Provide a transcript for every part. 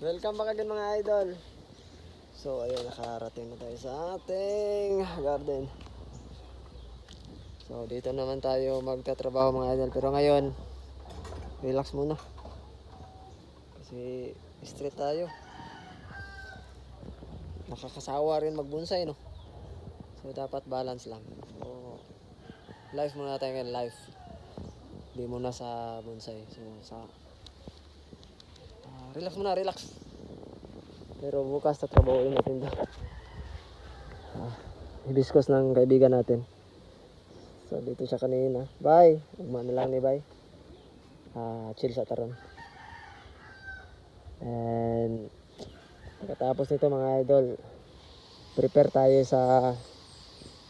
Welcome back again mga idol. So ayun, nakarating na tayo sa ating garden. So dito naman tayo magtatrabaho mga idol. Pero ngayon, relax muna. Kasi straight tayo. Nakakasawa rin magbonsai, no? So dapat balance lang. So life muna tayo ngayon, life. Hindi muna sa bonsai. So sa relax muna, relax. Pero bukas tatrabahoin natin ito. Hibiscus ng kaibigan natin. So dito siya kanina. Bye! Ugma na lang ni bye. Chill sa taron. And pagkatapos nito mga idol, prepare tayo sa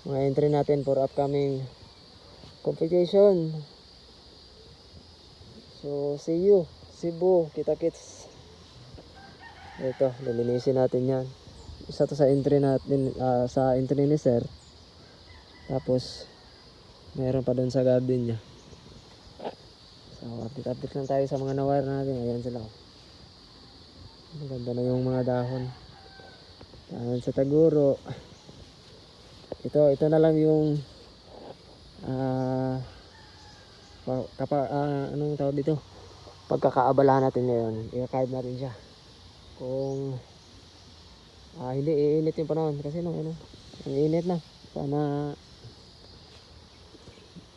mga entry natin for upcoming competition. So see you Cebu, kita-kits. Ito, lilinisin natin yan. Isa to sa entry natin, sa entry ni sir. Tapos meron pa doon sa garden niya. So update lang tayo sa mga nawire natin. Ayan sila, oh. Maganda na yung mga dahon. Dahon sa taguro. Ito na lang yung anong tawag dito, pagkakaabalahan natin ngayon. I-card natin siya kung hindi iinit yung panahon kasi ang init na, sana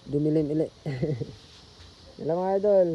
dumilim ulit. Yan lang mga idol.